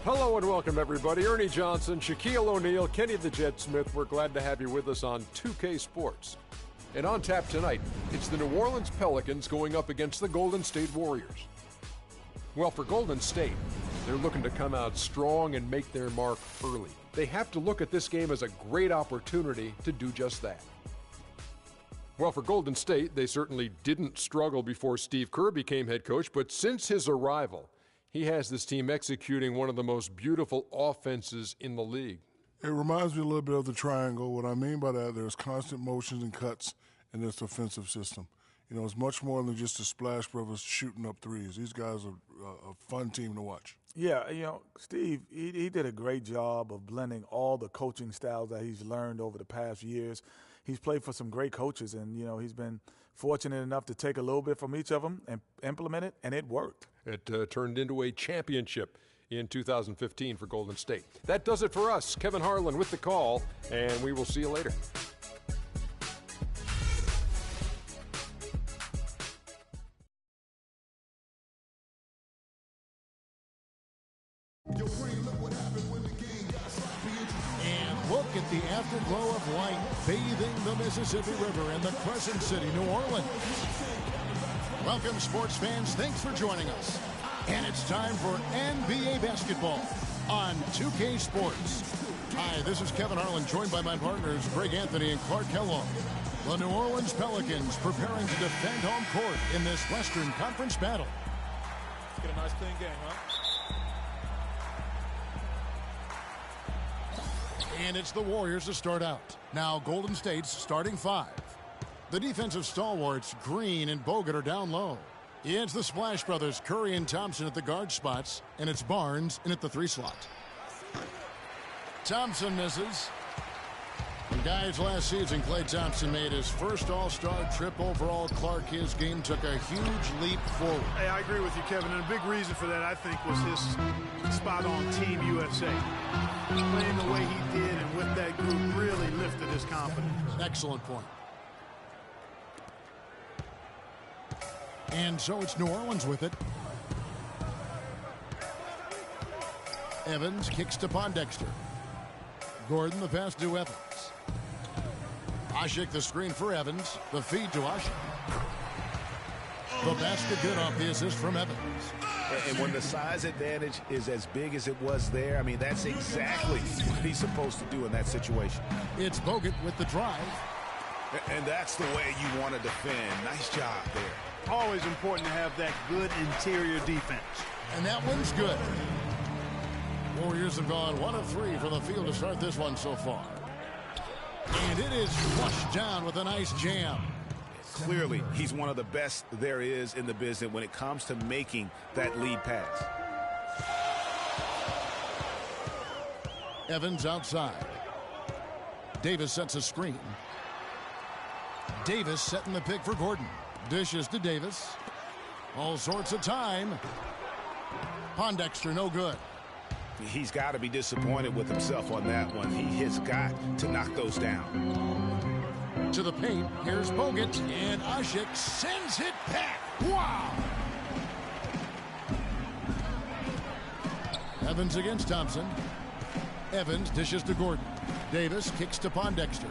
Hello and welcome, everybody. Ernie Johnson, Shaquille O'Neal, Kenny the Jet Smith. We're glad to have you with us on 2K Sports. And on tap tonight, it's the New Orleans Pelicans going up against the Golden State Warriors. Well, for Golden State, they're looking to come out strong and make their mark early. They have to look at this game as a great opportunity to do just that. Well, for Golden State, they certainly didn't struggle before Steve Kerr became head coach, but since his arrival, he has this team executing one of the most beautiful offenses in the league. It reminds me a little bit of the triangle. What I mean by that, there's constant motions and cuts in this offensive system. You know, it's much more than just the Splash Brothers shooting up threes. These guys are a fun team to watch. Yeah, you know, Steve, he did a great job of blending all the coaching styles that he's learned over the past years. He's played for some great coaches, and, you know, he's been fortunate enough to take a little bit from each of them and implement it, and it worked. It turned into a championship in 2015 for Golden State. That does it for us. Kevin Harlan with the call, and we will see you later. And look at the afterglow of light bathing the Mississippi River in the Crescent City, New Orleans. Welcome, sports fans. Thanks for joining us. And it's time for NBA basketball on 2K Sports. Hi, this is Kevin Harlan, joined by my partners Greg Anthony and Clark Kellogg. The New Orleans Pelicans preparing to defend home court in this Western Conference battle. Get a nice clean game, huh? And it's the Warriors to start out. Now Golden State's starting five. The defensive stalwarts, Green and Bogut, are down low. It's the Splash Brothers, Curry and Thompson at the guard spots, and it's Barnes in at the 3 slot. Thompson misses. And guys, last season, Klay Thompson made his first All-Star trip overall. Clark, his game took a huge leap forward. Hey, I agree with you, Kevin, and a big reason for that, I think, was his spot on Team USA. Playing the way he did and with that group really lifted his confidence. Excellent point. And so it's New Orleans with it. Evans kicks to Pondexter. Gordon the pass to Evans. Ashik the screen for Evans. The feed to Ashik. The basket good off the assist from Evans. And when the size advantage is as big as it was there, I mean, that's exactly what he's supposed to do in that situation. It's Bogut with the drive. And that's the way you want to defend. Nice job there. Always important to have that good interior defense. And that one's good. Warriors have gone 1 of 3 from the field to start this one so far. And it is flushed down with a nice jam. Clearly, he's one of the best there is in the business when it comes to making that lead pass. Evans outside. Davis sets a screen. Davis setting the pick for Gordon. Dishes to Davis. All sorts of time. Pondexter, no good. He's got to be disappointed with himself on that one. He has got to knock those down. To the paint. Here's Bogut. And Ashik sends it back. Wow! Evans against Thompson. Evans dishes to Gordon. Davis kicks to Pondexter.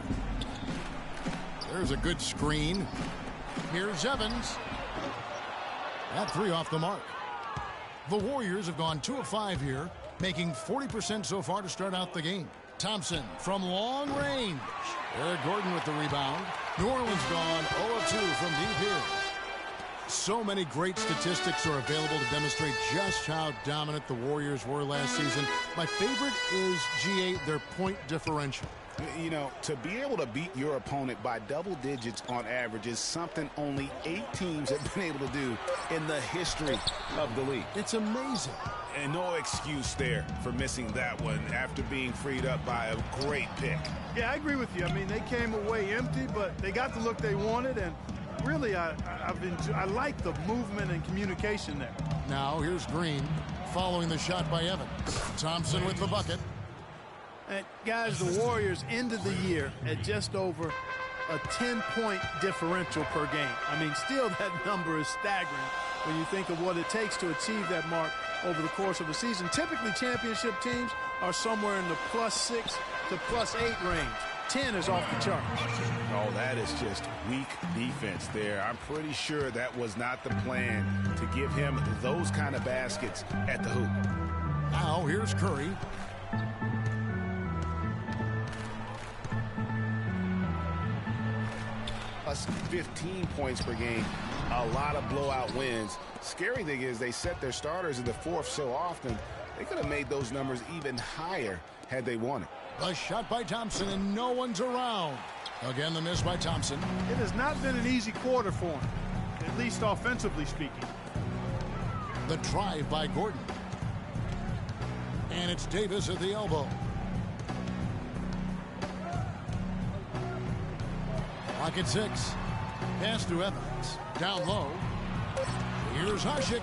There's a good screen. Here's Evans. That 3 off the mark. The Warriors have gone 2 of 5 here, making 40% so far to start out the game. Thompson from long range. Eric Gordon with the rebound. New Orleans gone 0 of 2 from deep here. So many great statistics are available to demonstrate just how dominant the Warriors were last season. My favorite is, GA, their point differential. You know, to be able to beat your opponent by double digits on average is something only 8 teams have been able to do in the history of the league. It's amazing. And no excuse there for missing that one after being freed up by a great pick. Yeah, I agree with you. I mean, they came away empty, but they got the look they wanted, and really, I like the movement and communication there. Now here's Green following the shot by Evans. Thompson with the bucket. And guys, the Warriors ended the year at just over a 10-point differential per game. I mean, still that number is staggering when you think of what it takes to achieve that mark over the course of a season. Typically, championship teams are somewhere in the +6 to +8 range. 10 is off the charts. Oh, that is just weak defense there. I'm pretty sure that was not the plan to give him those kind of baskets at the hoop. Now here's Curry. Plus 15 points per game. A lot of blowout wins. Scary thing is they set their starters in the fourth so often, they could have made those numbers even higher had they wanted. A shot by Thompson, and no one's around. Again, the miss by Thompson. It has not been an easy quarter for him, at least offensively speaking. The drive by Gordon. And it's Davis at the elbow. Clock at 6. Pass to Evans. Down low. Here's Hasek.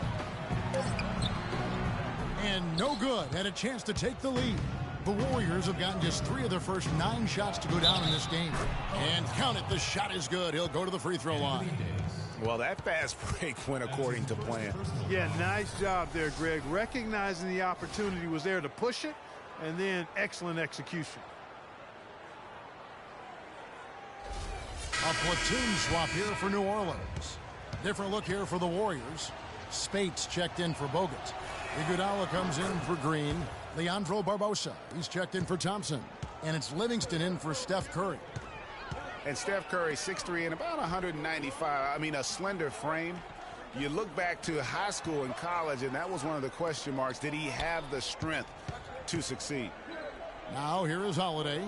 And no good. Had a chance to take the lead. The Warriors have gotten just 3 of their first 9 shots to go down in this game. And count it, the shot is good. He'll go to the free throw line. Well, that fast break went according to plan. Yeah, nice job there, Greg. Recognizing the opportunity was there to push it, and then excellent execution. A platoon swap here for New Orleans. Different look here for the Warriors. Spates checked in for Bogut. Iguodala comes in for Green. Leandro Barbosa, he's checked in for Thompson. And it's Livingston in for Steph Curry. And Steph Curry, 6'3" and about 195. I mean, a slender frame. You look back to high school and college, and that was one of the question marks. Did he have the strength to succeed? Now here is Holiday.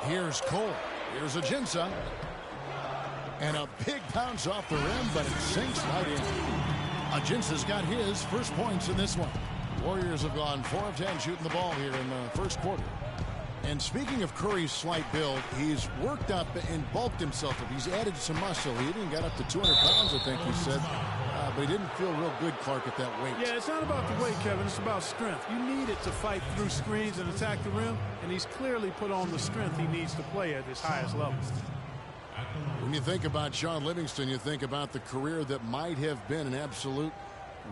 Here's Cole. Here's Gsw. And a big bounce off the rim, but it sinks right in. Gsw's got his first points in this one. Warriors have gone 4 of 10 shooting the ball here in the first quarter. And speaking of Curry's slight build, he's worked up and bulked himself up. He's added some muscle. He even got up to 200 pounds, I think he said. But he didn't feel real good, Clark, at that weight. Yeah, it's not about the weight, Kevin. It's about strength. You need it to fight through screens and attack the rim, and he's clearly put on the strength he needs to play at his highest level. When you think about Sean Livingston, you think about the career that might have been an absolute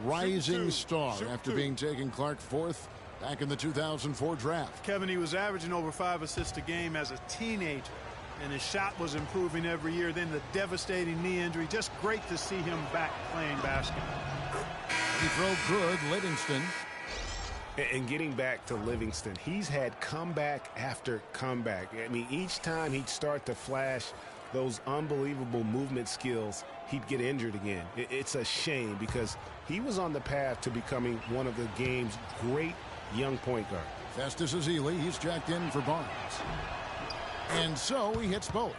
rising star after being taken, Clark, 4th back in the 2004 draft. Kevin, he was averaging over 5 assists a game as a teenager, and his shot was improving every year. Then the devastating knee injury. Just great to see him back playing basketball. He throw good, Livingston. And getting back to Livingston, he's had comeback after comeback. I mean, each time he'd start to flash those unbelievable movement skills, he'd get injured again. It's a shame because he was on the path to becoming one of the game's great young point guards. Festus Ezeli, he's jacked in for Barnes. And so he hits both.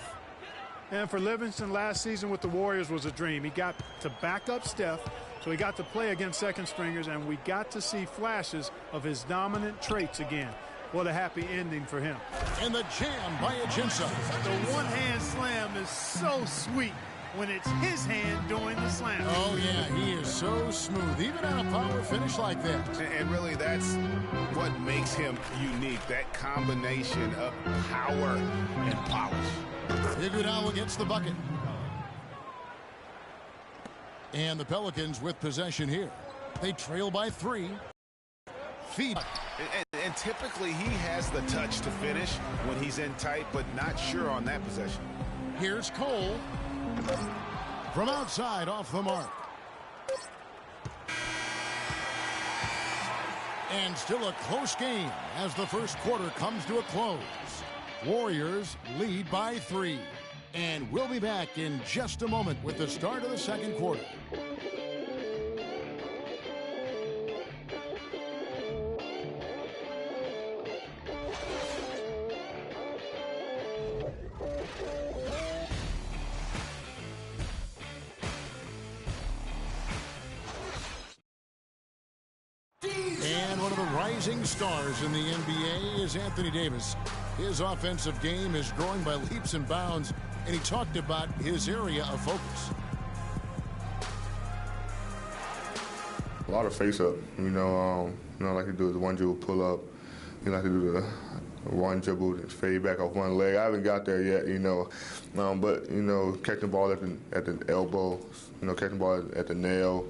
And for Livingston, last season with the Warriors was a dream. He got to back up Steph, so he got to play against second stringers, and we got to see flashes of his dominant traits again. What a happy ending for him. And the jam by Gsw. The one-hand slam is so sweet when it's his hand doing the slam. Oh, yeah, he is so smooth, even on a power finish like that. And really, that's what makes him unique, that combination of power and polish. Iguodala gets the bucket. And the Pelicans with possession here. They trail by 3. Feed. And typically he has the touch to finish when he's in tight, but not sure on that possession. Here's Cole. From outside, off the mark. And still a close game as the first quarter comes to a close. Warriors lead by 3. And we'll be back in just a moment with the start of the second quarter. And one of the rising stars in the NBA is Anthony Davis. His offensive game is growing by leaps and bounds, and he talked about his area of focus. A lot of face-up, I like to do the one dribble pull-up. You like to do one dribble, fade back off one leg. I haven't got there yet, but catching the ball at the elbow, catching the ball at the nail.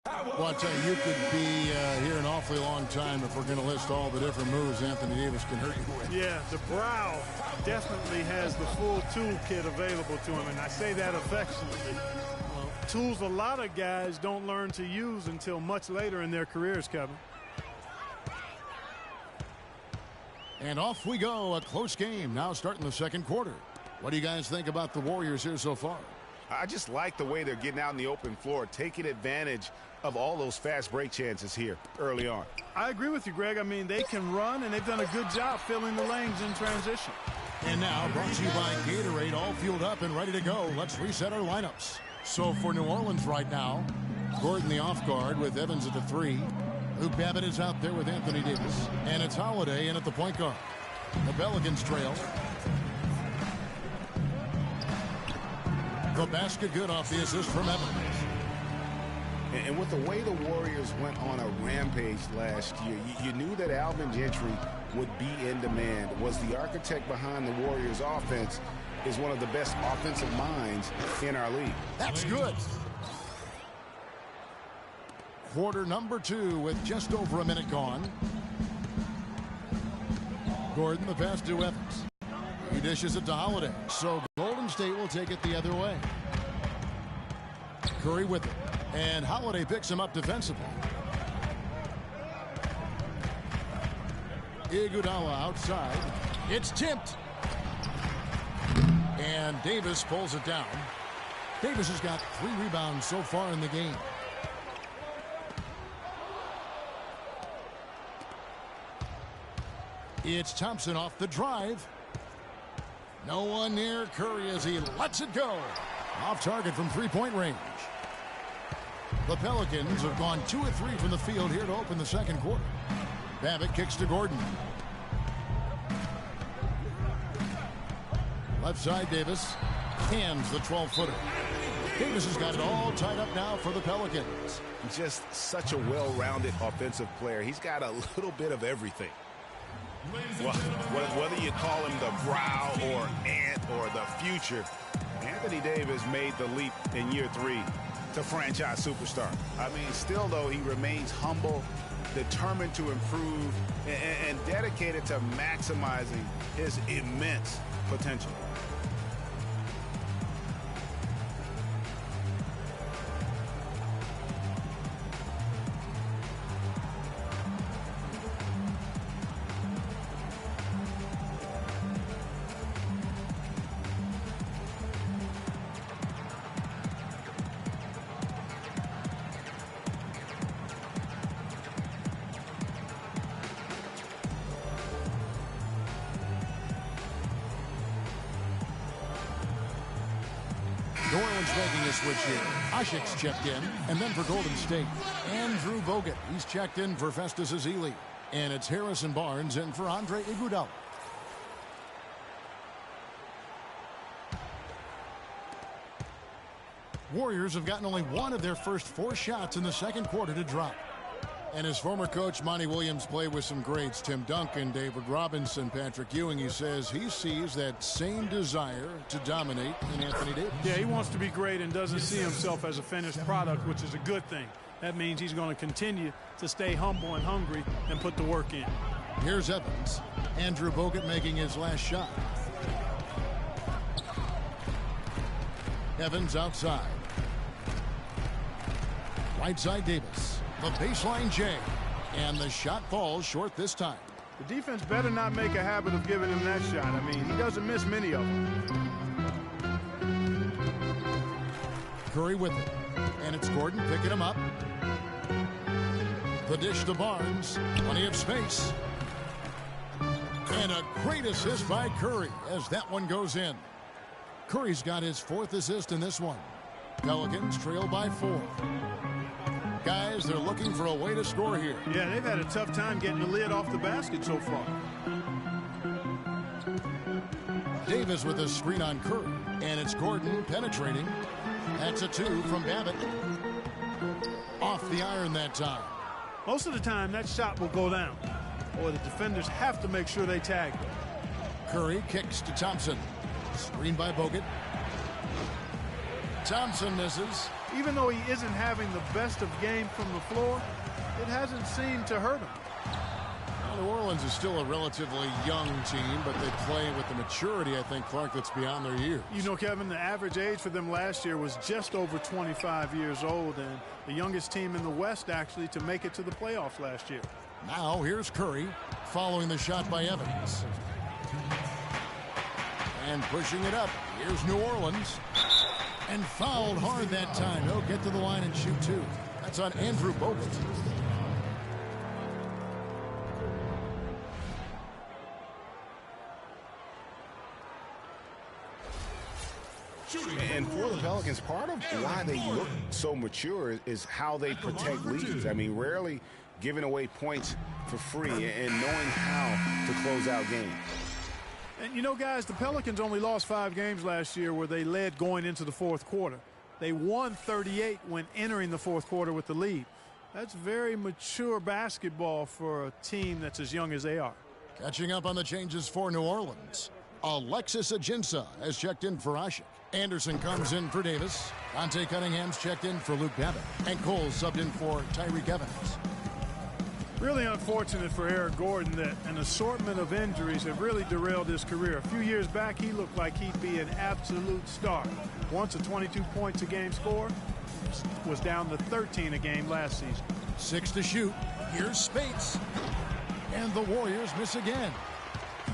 Well, I tell you, you could be here an awfully long time if we're going to list all the different moves Anthony Davis can hurt you with. Yeah, the brow definitely has the full toolkit available to him, and I say that affectionately. Tools a lot of guys don't learn to use until much later in their careers, Kevin. And off we go, a close game now starting the second quarter. What do you guys think about the Warriors here so far? I just like the way they're getting out in the open floor, taking advantage of all those fast break chances here early on. I agree with you, Greg. I mean, they can run, and they've done a good job filling the lanes in transition. And now, brought to you by Gatorade, all fueled up and ready to go. Let's reset our lineups. So for New Orleans right now, Gordon the off guard with Evans at the 3. Luke Babbitt is out there with Anthony Davis. And it's Holiday in at the point guard. The Pelicans trail. The basket good off the assist from Evans. And with the way the Warriors went on a rampage last year, you knew that Alvin Gentry would be in demand. Was the architect behind the Warriors offense, is one of the best offensive minds in our league. That's good. Quarter number 2 with just over a minute gone. Gordon the pass to Evans. He dishes it to Holiday. So Golden State will take it the other way. Curry with it. And Holiday picks him up defensively. Iguodala outside. It's tipped. And Davis pulls it down. Davis has got 3 rebounds so far in the game. It's Thompson off the drive. No one near Curry as he lets it go. Off target from three-point range. The Pelicans have gone 2 of 3 from the field here to open the second quarter. Babbitt kicks to Gordon. Left side, Davis hands the 12-footer. Davis has got it all tied up now for the Pelicans. Just such a well-rounded offensive player. He's got a little bit of everything. Well, whether you call him the brow or ant or the future, Anthony Davis made the leap in year 3 to franchise superstar. I mean, still, though, he remains humble, determined to improve, and dedicated to maximizing his immense potential. New Orleans making a switch here. Ashik's checked in, and then for Golden State, Andrew Bogut. He's checked in for Festus Ezeli. And it's Harrison Barnes in for Andre Iguodala. Warriors have gotten only 1 of their first 4 shots in the second quarter to drop. And his former coach, Monty Williams, played with some greats. Tim Duncan, David Robinson, Patrick Ewing. He says he sees that same desire to dominate in Anthony Davis. Yeah, he wants to be great and doesn't see himself as a finished product, which is a good thing. That means he's going to continue to stay humble and hungry and put the work in. Here's Evans. Andrew Bogut making his last shot. Evans outside. Right side Davis. The baseline J. And the shot falls short this time. The defense better not make a habit of giving him that shot. I mean, he doesn't miss many of them. Curry with it. And it's Gordon picking him up. The dish to Barnes. Plenty of space. And a great assist by Curry as that one goes in. Curry's got his 4th assist in this one. Pelicans trail by 4. Guys, they're looking for a way to score here. Yeah, they've had a tough time getting the lid off the basket so far. Davis with a screen on Curry. And it's Gordon penetrating. That's a 2 from Babbitt. Off the iron that time. Most of the time, that shot will go down. or the defenders have to make sure they tag them. Curry kicks to Thompson. Screen by Bogut. Thompson misses. Even though he isn't having the best of game from the floor, it hasn't seemed to hurt him. Well, New Orleans is still a relatively young team, but they play with the maturity, I think, Clark, that's beyond their years. You know, Kevin, the average age for them last year was just over 25 years old, and the youngest team in the West, actually, to make it to the playoffs last year. Now here's Curry following the shot by Evans. And pushing it up. Here's New Orleans. And fouled hard that time. He'll get to the line and shoot two. That's on Andrew Bogut. And for the Pelicans, part of why they look so mature is how they protect leads. I mean, rarely giving away points for free and knowing how to close out games. And, you know, guys, the Pelicans only lost 5 games last year where they led going into the fourth quarter. They won 38 when entering the fourth quarter with the lead. That's very mature basketball for a team that's as young as they are. Catching up on the changes for New Orleans. Alexis Ajinça has checked in for Ashik. Anderson comes in for Davis. Dante Cunningham's checked in for Luke Babbitt. And Cole subbed in for Tyreek Evans. Really unfortunate for Eric Gordon that an assortment of injuries have really derailed his career. A few years back, he looked like he'd be an absolute star. Once a 22 points a game score, was down to 13 a game last season. 6 to shoot. Here's Spates. And the Warriors miss again.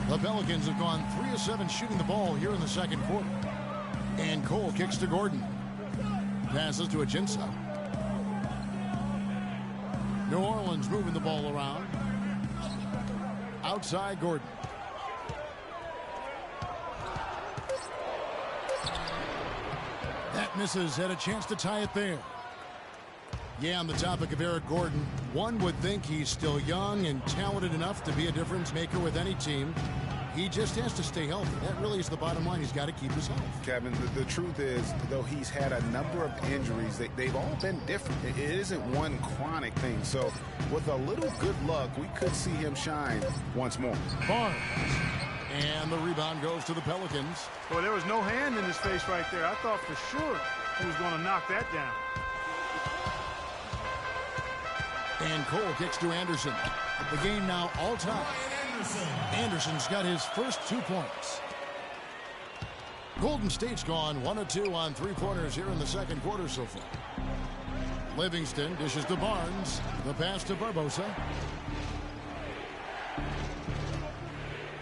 The Pelicans have gone 3 of 7 shooting the ball here in the second quarter. And Cole kicks to Gordon. Passes to Ajinça. New Orleans moving the ball around. Outside Gordon. That misses. Had a chance to tie it there. Yeah, on the topic of Eric Gordon, one would think he's still young and talented enough to be a difference maker with any team. He just has to stay healthy. That really is the bottom line. He's got to keep his health. Kevin, the truth is, though he's had a number of injuries, they've all been different. It isn't one chronic thing. So with a little good luck, we could see him shine once more. Barnes. And the rebound goes to the Pelicans. Well, there was no hand in his face right there. I thought for sure he was going to knock that down. And Cole kicks to Anderson. The game now all time. Anderson's got his first 2 points. Golden State's gone 1 of 2 on 3-pointers here in the second quarter so far. Livingston dishes to Barnes. The pass to Barbosa.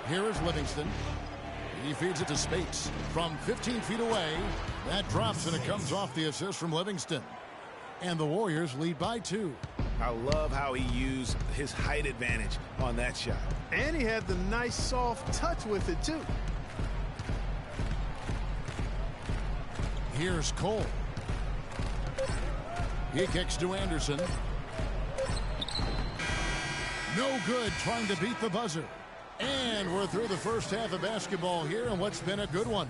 Here is Livingston. He feeds it to Spates from 15 feet away. That drops and it comes off the assist from Livingston. And the Warriors lead by 2. I love how he used his height advantage on that shot. And he had the nice soft touch with it too. Here's Cole. He kicks to Anderson. No good, trying to beat the buzzer. And we're through the first half of basketball here in what's been a good one.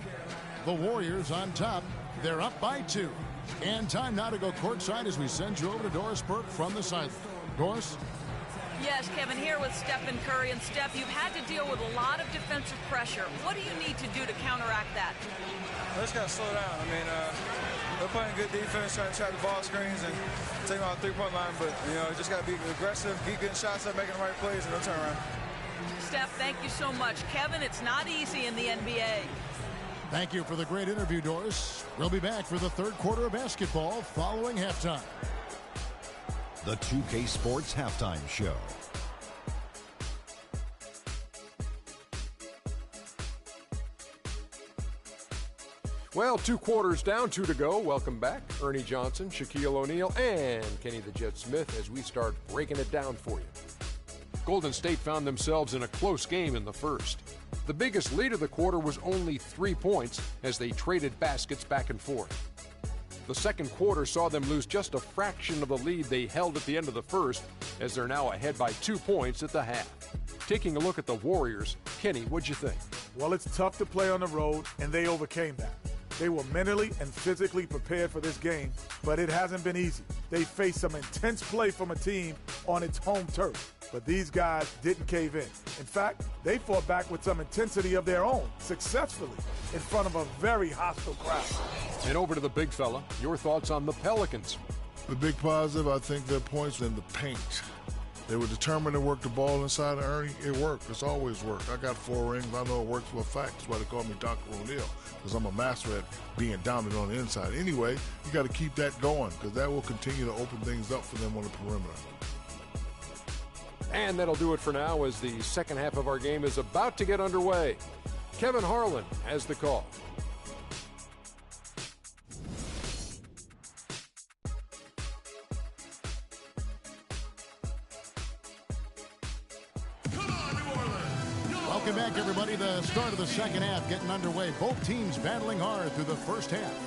The Warriors on top. They're up by 2. And time now to go courtside as we send you over to Doris Burke from the sideline. Doris? Yes, Kevin, here with Stephen Curry. And Steph, you've had to deal with a lot of defensive pressure. What do you need to do to counteract that? I just got to slow down. I mean, we're playing good defense, trying to trap the ball screens and take them out the 3-point line. But, you know, just got to be aggressive, keep getting shots up, making the right plays, and no turnaround. Steph, thank you so much. Kevin, it's not easy in the NBA. Thank you for the great interview, Doris. We'll be back for the third quarter of basketball following halftime. The 2K Sports Halftime Show. Well, 2 quarters down, 2 to go. Welcome back. Ernie Johnson, Shaquille O'Neal, and Kenny the Jet Smith as we start breaking it down for you. Golden State found themselves in a close game in the first. The biggest lead of the quarter was only 3 points as they traded baskets back and forth. The second quarter saw them lose just a fraction of the lead they held at the end of the first as they're now ahead by 2 points at the half. Taking a look at the Warriors, Kenny, what'd you think? Well, it's tough to play on the road, and they overcame that. They were mentally and physically prepared for this game, but it hasn't been easy. They faced some intense play from a team on its home turf, but these guys didn't cave in. In fact, they fought back with some intensity of their own, successfully, in front of a very hostile crowd. And over to the big fella, your thoughts on the Pelicans. The big positive, I think, their points in the paint. They were determined to work the ball inside of Ernie. It worked. It's always worked. I got 4 rings. I know it works for a fact. That's why they call me Dr. O'Neal, because I'm a master at being dominant on the inside. Anyway, you got to keep that going, because that will continue to open things up for them on the perimeter. And that'll do it for now, as the second half of our game is about to get underway. Kevin Harlan has the call. Welcome back, everybody. The start of the second half getting underway. Both teams battling hard through the first half.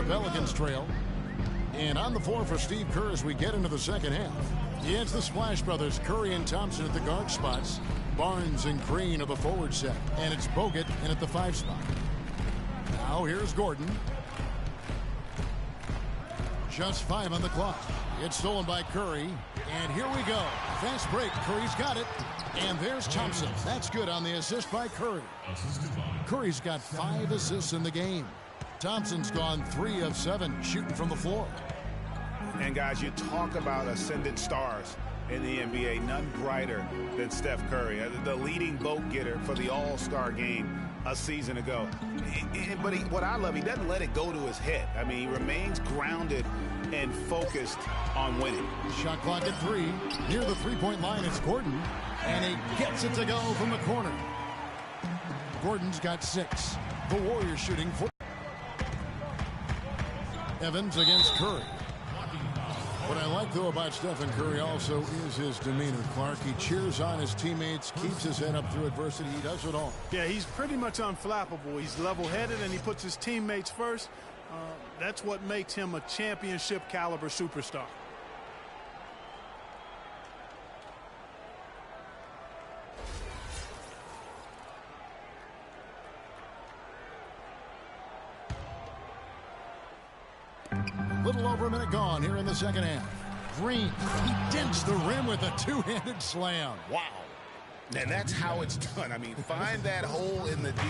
Pelicans trail. And on the floor for Steve Kerr as we get into the second half. It's the Splash Brothers, Curry and Thompson at the guard spots. Barnes and Green are the forward set. And it's Bogut in at the 5 spot. Now here's Gordon. Just 5 on the clock. It's stolen by Curry. And here we go. Fast break. Curry's got it. And there's Thompson. That's good on the assist by Curry. Curry's got 5 assists in the game. Thompson's gone 3 of 7 shooting from the floor. And guys, you talk about ascendant stars in the NBA, none brighter than Steph Curry, the leading vote getter for the All-Star game a season ago. But what I love, he doesn't let it go to his head. I mean, he remains grounded and focused on winning. Shot clock at 3. Near the three-point line, it's Gordon. And he gets it to go from the corner. Gordon's got 6. The Warriors shooting 4. Evans against Curry. What I like, though, about Stephen Curry also is his demeanor, Clark. He cheers on his teammates, keeps his head up through adversity. He does it all. Yeah, he's pretty much unflappable. He's level-headed, and he puts his teammates first. That's what makes him a championship-caliber superstar. Little over a minute gone here in the second half. Green, he dents the rim with a 2-handed slam. Wow. And that's how it's done. I mean, find that hole in the D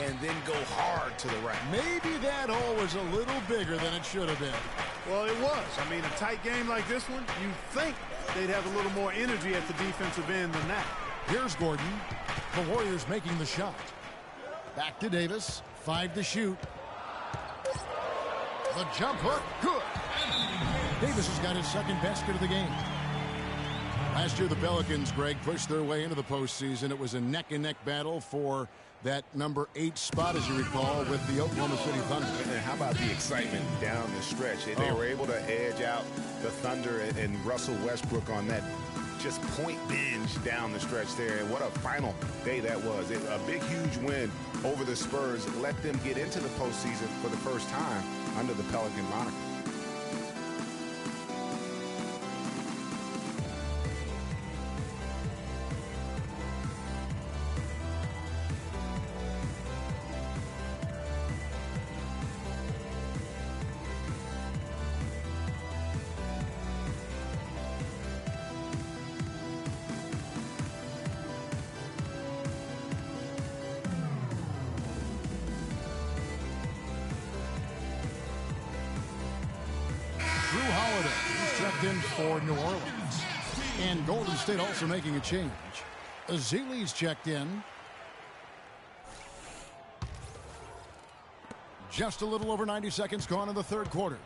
and then go hard to the right. Maybe that hole was a little bigger than it should have been. Well, it was. I mean, a tight game like this one, you think they'd have a little more energy at the defensive end than that. Here's Gordon. The Warriors making the shot. Back to Davis. 5 to shoot. The jump hook, good. Davis has got his second basket of the game. Last year, the Pelicans, Greg, pushed their way into the postseason. It was a neck-and-neck battle for that number 8 spot, as you recall, with the Oklahoma City Thunder. And how about the excitement down the stretch? They were able to edge out the Thunder and Russell Westbrook on that just point binge down the stretch there. And what a final day that was. A big, huge win over the Spurs let them get into the postseason for the first time under the Pelican moniker. Holiday. He's checked in for New Orleans. And Golden State also making a change. Azili's checked in. Just a little over 90 seconds gone in the third quarter.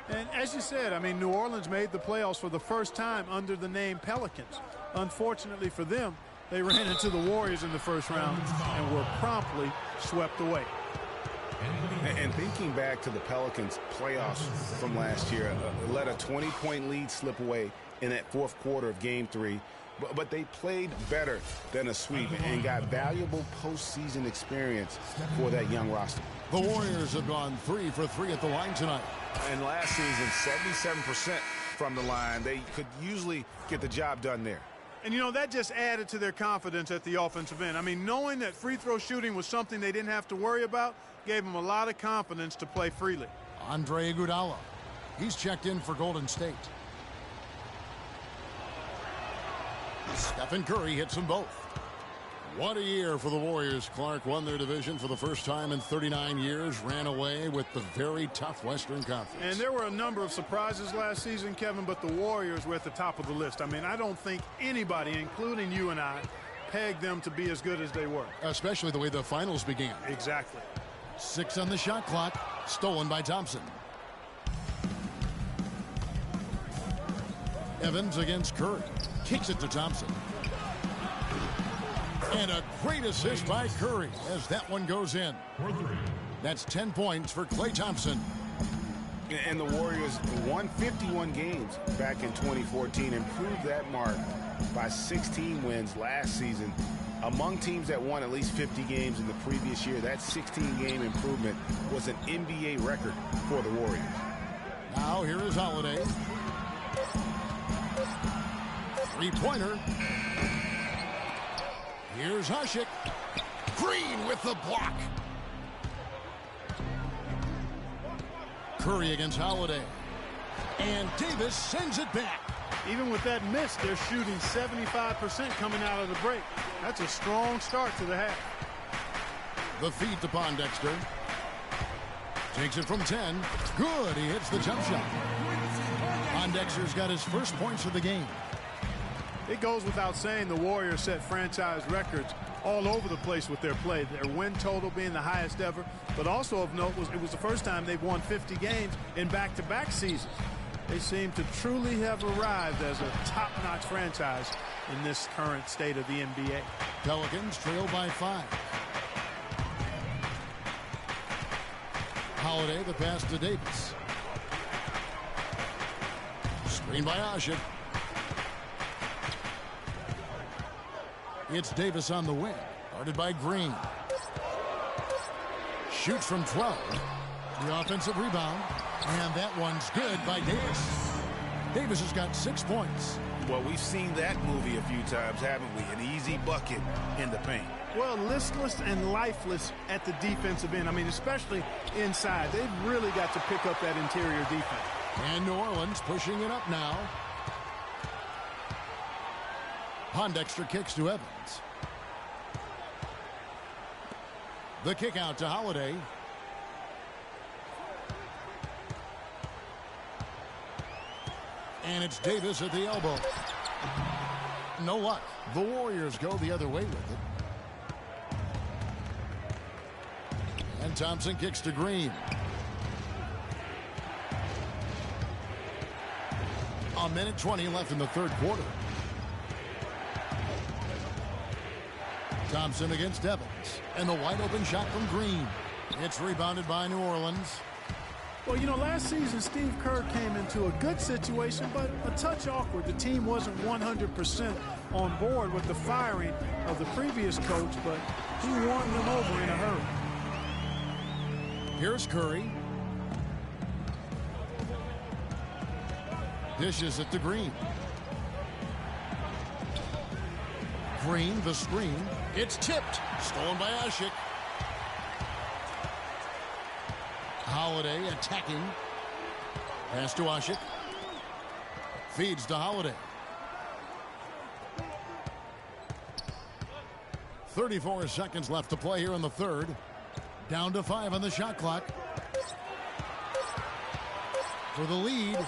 And as you said, I mean, New Orleans made the playoffs for the first time under the name Pelicans. Unfortunately for them, they ran into the Warriors in the first round and were promptly swept away. And thinking back to the Pelicans playoffs from last year, let a 20-point lead slip away in that fourth quarter of Game 3. But they played better than a sweep and got valuable postseason experience for that young roster. The Warriors have gone 3 for 3 at the line tonight. And last season, 77% from the line. They could usually get the job done there. And, you know, that just added to their confidence at the offensive end. I mean, knowing that free throw shooting was something they didn't have to worry about gave them a lot of confidence to play freely. Andre Iguodala. He's checked in for Golden State. Stephen Curry hits them both. What a year for the Warriors. Clark won their division for the first time in 39 years, ran away with the very tough Western Conference. And there were a number of surprises last season, Kevin, but the Warriors were at the top of the list. I mean, I don't think anybody, including you and I, pegged them to be as good as they were. Especially the way the finals began. Exactly. 6 on the shot clock, stolen by Thompson. Evans against Curry. Kicks it to Thompson. And a great assist by Curry as that one goes in. That's 10 points for Klay Thompson. And the Warriors won 51 games back in 2014, improved that mark by 16 wins last season. Among teams that won at least 50 games in the previous year, that 16-game improvement was an NBA record for the Warriors. Now here is Holiday. Three-pointer. Here's Hushik. Green with the block. Curry against Holiday. And Davis sends it back. Even with that miss, they're shooting 75% coming out of the break. That's a strong start to the half. The feed to Pondexter. Takes it from 10. Good. He hits the jump shot. Pondexter's got his first points of the game. It goes without saying the Warriors set franchise records all over the place with their play. Their win total being the highest ever, but also of note it was the first time they've won 50 games in back-to-back seasons. They seem to truly have arrived as a top-notch franchise in this current state of the NBA. Pelicans trail by 5. Holiday, the pass to Davis. Screen by Ashik. It's Davis on the wing, guarded by Green. Shoots from 12. The offensive rebound, and that one's good by Davis. Davis has got 6 points. Well, we've seen that movie a few times, haven't we? An easy bucket in the paint. Well, listless and lifeless at the defensive end. I mean, especially inside. They've really got to pick up that interior defense. And New Orleans pushing it up now. Pondexter kicks to Evans. The kick out to Holiday. And it's Davis at the elbow. No luck. The Warriors go the other way with it. And Thompson kicks to Green. A minute 20 left in the third quarter. Thompson against Evans. And the wide open shot from Green. It's rebounded by New Orleans. Well, you know, last season Steve Kerr came into a good situation, but a touch awkward. The team wasn't 100% on board with the firing of the previous coach, but he won them over in a hurry. Here's Curry. Dishes it to Green. Green, the screen. It's tipped. Stolen by Ashik. Holiday attacking. Pass to Ashik. Feeds to Holiday. 34 seconds left to play here in the third. Down to 5 on the shot clock. for the lead.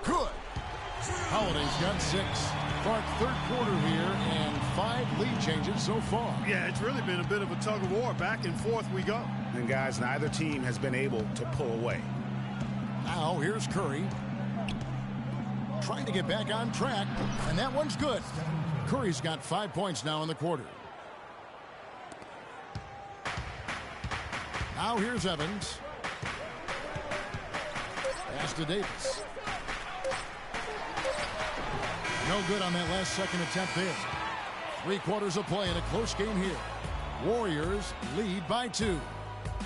Good. Holiday's got 6. Clark, third quarter here, and 5 lead changes so far. Yeah, it's really been a bit of a tug of war. Back and forth we go. And guys, neither team has been able to pull away. Now here's Curry. Trying to get back on track, and that one's good. Curry's got 5 points now in the quarter. Now here's Evans. Pass to Davis. No good on that last second attempt there. 3 quarters of play in a close game here. Warriors lead by 2.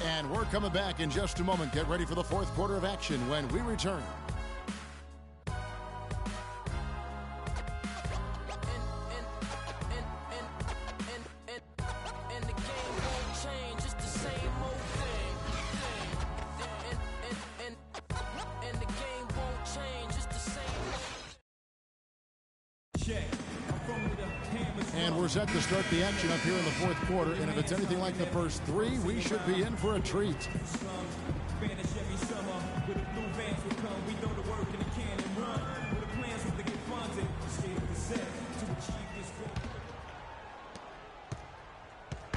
And we're coming back in just a moment. Get ready for the fourth quarter of action when we return. And we're set to start the action up here in the fourth quarter. And if it's anything like the first 3, we should be in for a treat.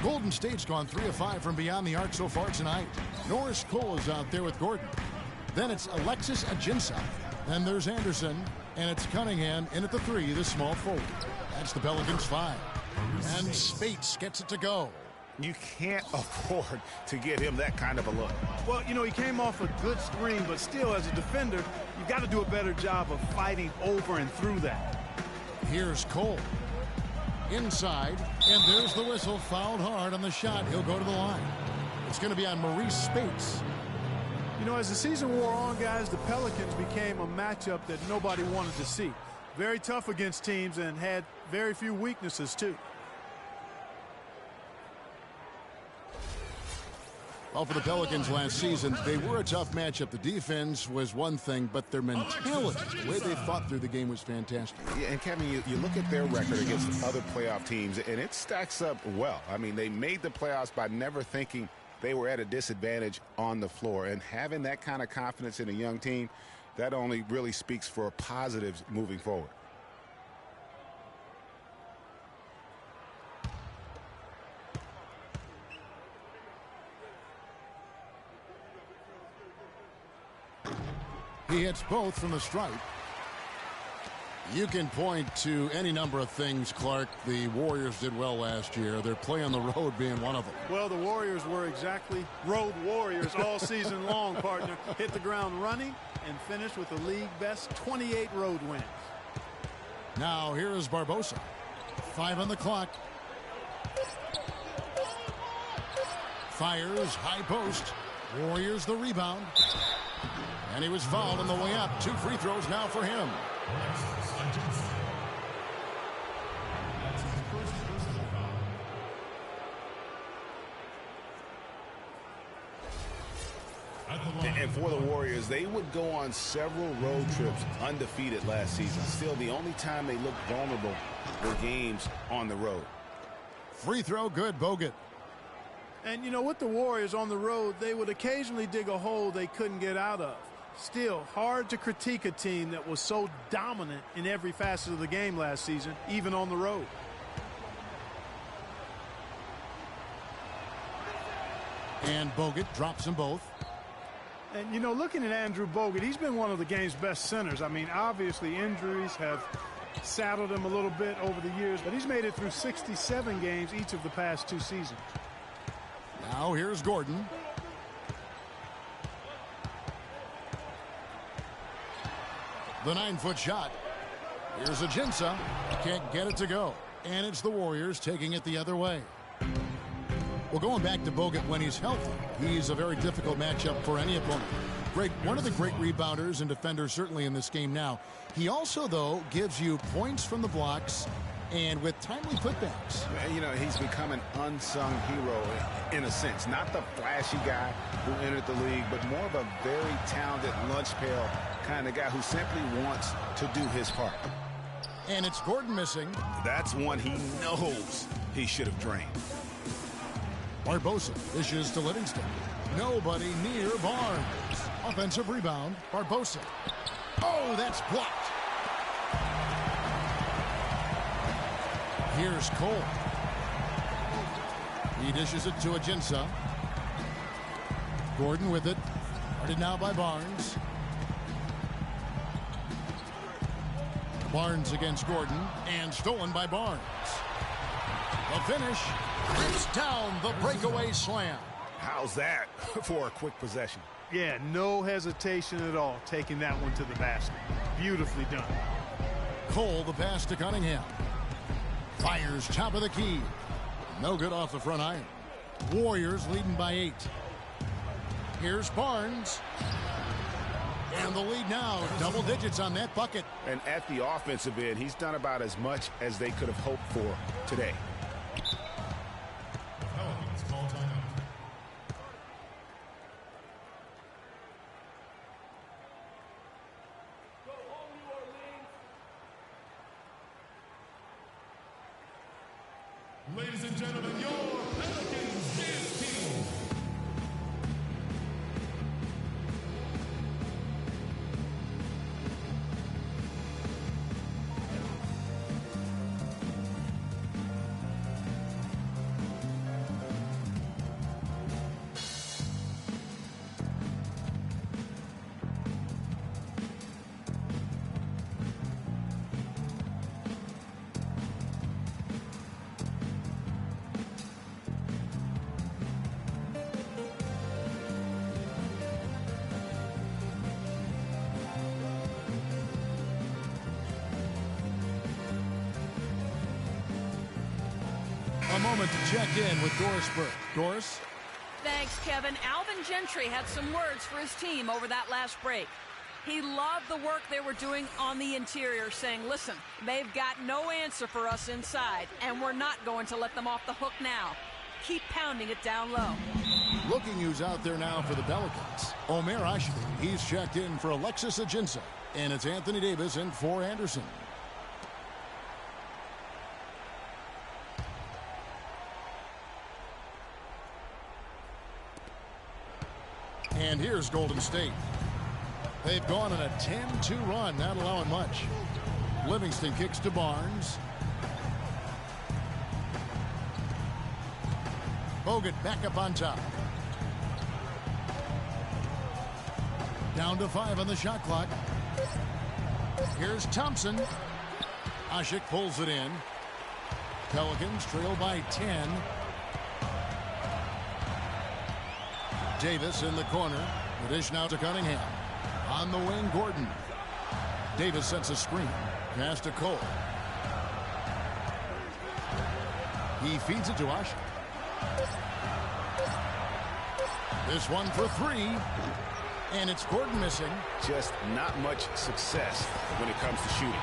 Golden State's gone 3 of 5 from beyond the arc so far tonight. Norris Cole is out there with Gordon. Then it's Alexis Ajinça. Then there's Anderson. And it's Cunningham in at the 3, the small forward. That's the Pelicans 5. And Spates gets it to go. You can't afford to get him that kind of a look. Well, you know, he came off a good screen, but still, as a defender, you've got to do a better job of fighting over and through that. Here's Cole. Inside, and there's the whistle. Fouled hard on the shot. He'll go to the line. It's going to be on Maurice Spates. You know, as the season wore on, guys, the Pelicans became a matchup that nobody wanted to see. Very tough against teams and had very few weaknesses, too. Well, for the Pelicans last season, they were a tough matchup. The defense was one thing, but their mentality, the way they fought through the game was fantastic. Yeah, and Kevin, you look at their record against other playoff teams, and it stacks up well. I mean, they made the playoffs by never thinking they were at a disadvantage on the floor. And having that kind of confidence in a young team, that only really speaks for positives moving forward. He hits both from the stripe. You can point to any number of things, Clark, the Warriors did well last year. Their play on the road being one of them. Well, the Warriors were exactly road warriors all season long, partner. Hit the ground running and finished with the league best 28 road wins. Now here is Barbosa. 5 on the clock. Fires, high post. Warriors the rebound. And he was fouled on the way up. 2 free throws now for him. And for the Warriors, they would go on several road trips undefeated last season. Still, the only time they looked vulnerable were games on the road. Free throw good, Bogut. And, you know, with the Warriors on the road, they would occasionally dig a hole they couldn't get out of. Still, hard to critique a team that was so dominant in every facet of the game last season, even on the road. And Bogut drops them both. And, you know, looking at Andrew Bogut, he's been one of the game's best centers. I mean, obviously injuries have saddled him a little bit over the years, but he's made it through 67 games each of the past 2 seasons. Now here's Gordon. The 9-foot shot. Here's Ajinça. Can't get it to go. And it's the Warriors taking it the other way. Well, going back to Bogut when he's healthy, he's a very difficult matchup for any opponent. One of the great rebounders and defenders certainly in this game now. He also, though, gives you points from the blocks and with timely putbacks. You know, he's become an unsung hero in a sense. Not the flashy guy who entered the league, but more of a very talented lunch pail kind of guy who simply wants to do his part. And it's Gordon missing. That's one he knows he should have drained. Barbosa dishes to Livingston. Nobody near Barnes. Offensive rebound, Barbosa. Oh, that's blocked. Here's Cole. He dishes it to Gsw. Gordon with it. Guarded now by Barnes. Barnes against Gordon, and stolen by Barnes. The finish rips down the breakaway slam. How's that for a quick possession? Yeah, no hesitation at all taking that one to the basket. Beautifully done. Cole, the pass to Cunningham. Fires top of the key. No good off the front iron. Warriors leading by 8. Here's Barnes. And the lead now, double digits on that bucket. And at the offensive end, he's done about as much as they could have hoped for today. Ladies and gentlemen, your Pelicans dance team. A moment to check in with Doris Burke. Doris? Thanks, Kevin. Alvin Gentry had some words for his team over that last break. He loved the work they were doing on the interior, saying, listen, they've got no answer for us inside, and we're not going to let them off the hook now. Keep pounding it down low. Looking who's out there now for the Pelicans. Omer Ashby. He's checked in for Alexis Gsw. And it's Anthony Davis in for Anderson. And here's Golden State. They've gone on a 10-2 run, not allowing much. Livingston kicks to Barnes. Bogut back up on top. Down to 5 on the shot clock. Here's Thompson. Ashik pulls it in. Pelicans trail by 10. Davis in the corner. The dish now to Cunningham. On the wing, Gordon. Davis sets a screen. Pass to Cole. He feeds it to Ashik. This one for 3. And it's Gordon missing. Just not much success when it comes to shooting.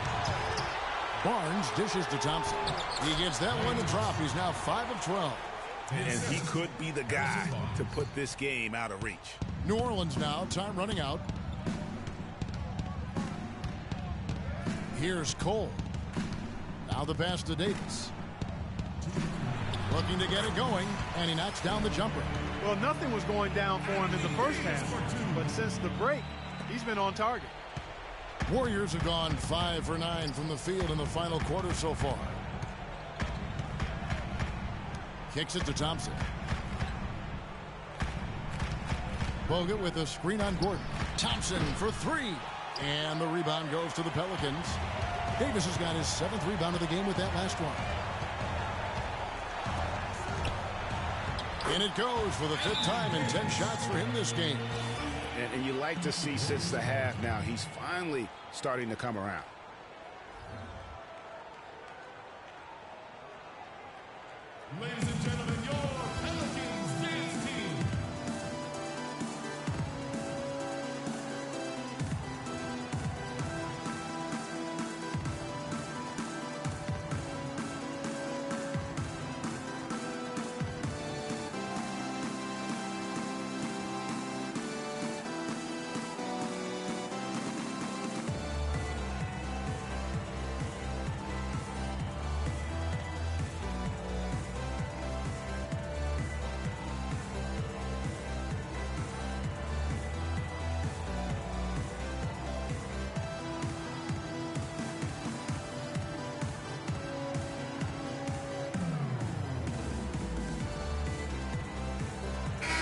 Barnes dishes to Thompson. He gets that one to drop. He's now 5 of 12. And he could be the guy to put this game out of reach. New Orleans now, time running out. Here's Cole. Now the pass to Davis. Looking to get it going, and he knocks down the jumper. Well, nothing was going down for him in the first half, but since the break, he's been on target. Warriors have gone 5 for 9 from the field in the final quarter so far. Kicks it to Thompson. Bogut with a screen on Gordon. Thompson for 3. And the rebound goes to the Pelicans. Davis has got his 7th rebound of the game with that last one. And it goes for the 5th time in 10 shots for him this game. And you like to see since the half now, he's finally starting to come around. Ladies and gentlemen, your Pelicans dance team.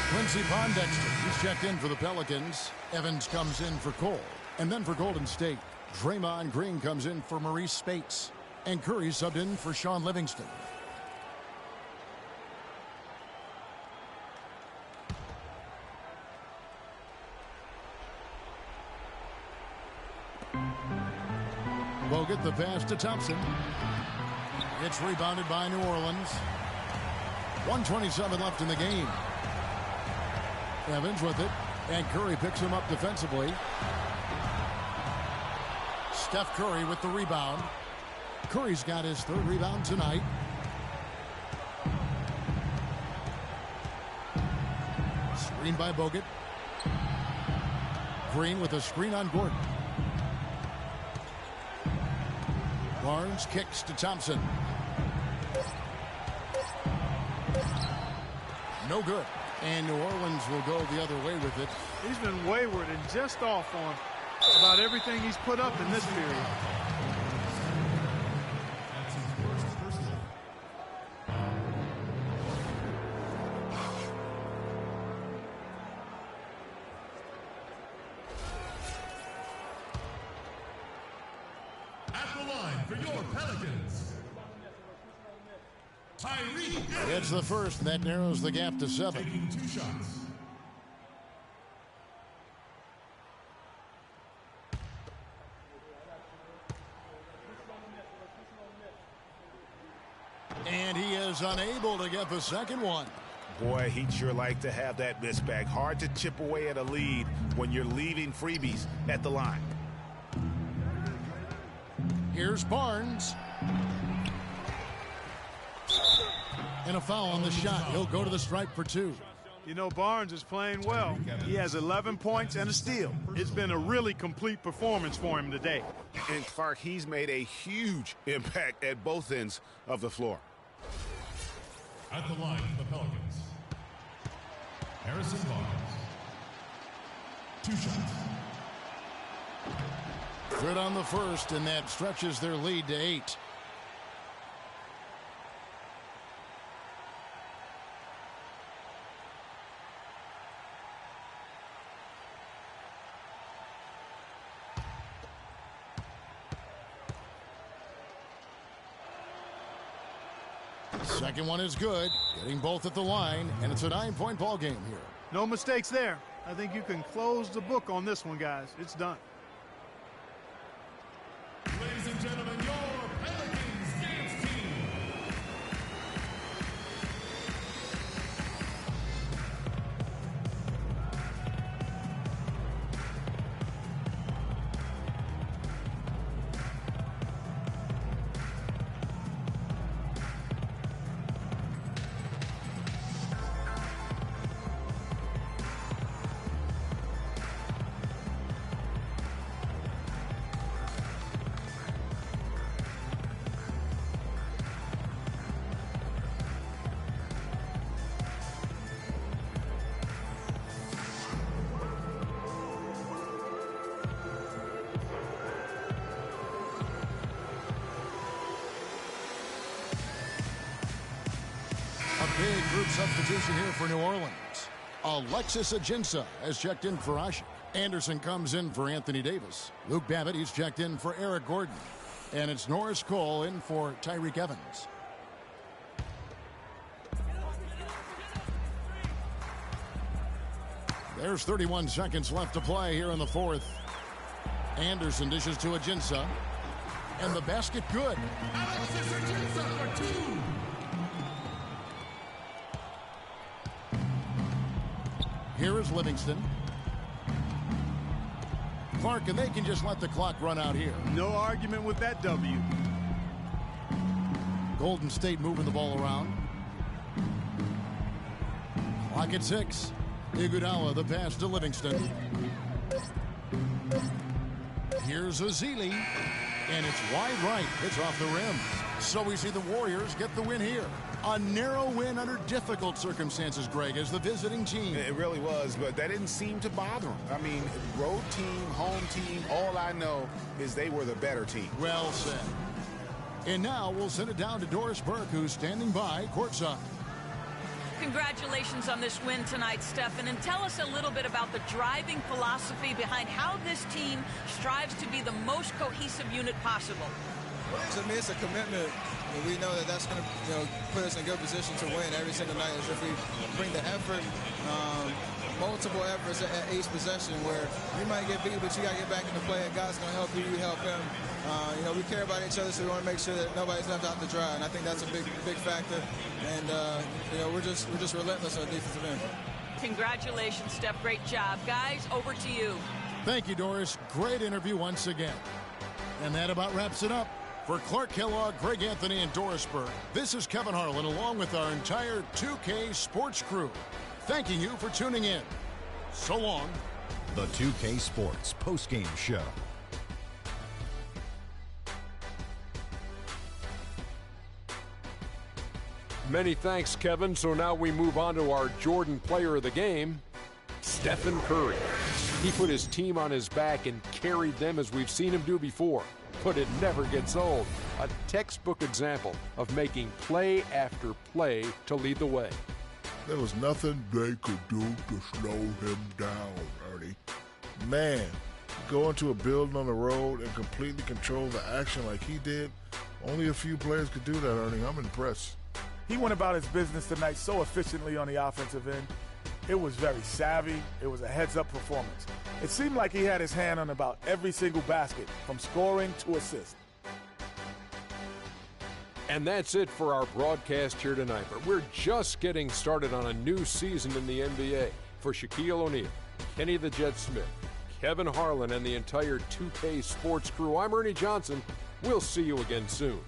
Quincy Pondexter, he's checked in for the Pelicans. Evans comes in for Cole. And then for Golden State, Draymond Green comes in for Maurice Spates. And Curry subbed in for Sean Livingston. Bogut the pass to Thompson. It's rebounded by New Orleans. 1:27 left in the game. Evans with it, and Curry picks him up defensively. Steph Curry with the rebound. Curry's got his third rebound tonight. Screen by Bogut. Green with a screen on Gordon. Barnes kicks to Thompson. No good. And New Orleans will go the other way with it. He's been wayward and just off on about everything he's put up in this period. At the line for your Pelicans, It's the first, and that narrows the gap to 7. taking 2 shots. And he is unable to get the second one. Boy, he'd sure like to have that miss back. Hard to chip away at a lead when you're leaving freebies at the line. Here's Barnes. And a foul on the shot. He'll go to the stripe for 2. You know, Barnes is playing well. He has 11 points and a steal. It's been a really complete performance for him today. And Clark, he's made a huge impact at both ends of the floor. At the line for the Pelicans, Harrison Barnes. 2 shots. Good on the first, and that stretches their lead to 8. Second one is good, getting both at the line, and it's a 9-point ball game here. No mistakes there. I think you can close the book on this one, guys. It's done. Ladies and gentlemen, your Pelicans dance team. Big group substitution here for New Orleans. Alexis Ajinça has checked in for Ashik. Anderson comes in for Anthony Davis. Luke Babbitt, he's checked in for Eric Gordon. And it's Norris Cole in for Tyreek Evans. There's 31 seconds left to play here in the fourth. Anderson dishes to Ajinça. And the basket good. Alexis Ajinça for 2. Here is Livingston. Clark, and they can just let the clock run out here. No argument with that W. Golden State moving the ball around. Clock at 6. Iguodala, the pass to Livingston. Here's Ezeli, and it's wide right. It's off the rim. So we see the Warriors get the win here. A narrow win under difficult circumstances, Greg, as the visiting team. It really was, but that didn't seem to bother them. I mean, road team, home team, all I know is they were the better team. Well said. And now we'll send it down to Doris Burke, who's standing by courtside. Congratulations on this win tonight, Stephen, and tell us a little bit about the driving philosophy behind how this team strives to be the most cohesive unit possible. To me, it's a commitment. And we know that that's going to put us in a good position to win every single night. Is if we bring the effort, multiple efforts at each possession, where you might get beat, but you got to get back into play, and God's going to help you, you help him. We care about each other, so we want to make sure that nobody's left out to dry, and I think that's a big factor. And we're just relentless on the defensive end. Congratulations, Steph. Great job. Guys, over to you. Thank you, Doris. Great interview once again. And that about wraps it up. For Clark Kellogg, Greg Anthony, and Doris Burke, this is Kevin Harlan along with our entire 2K Sports crew, thanking you for tuning in. So long. The 2K Sports postgame show. Many thanks, Kevin. So now we move on to our Jordan player of the game, Stephen Curry. He put his team on his back and carried them as we've seen him do before. But it never gets old. A textbook example of making play after play to lead the way. There was nothing they could do to slow him down, Ernie. Man, go into a building on the road and completely control the action like he did, only a few players could do that, Ernie. I'm impressed. He went about his business tonight so efficiently on the offensive end. It was very savvy. It was a heads-up performance. It seemed like he had his hand on about every single basket, from scoring to assist. And that's it for our broadcast here tonight. But we're just getting started on a new season in the NBA. For Shaquille O'Neal, Kenny the Jet Smith, Kevin Harlan, and the entire 2K Sports crew, I'm Ernie Johnson. We'll see you again soon.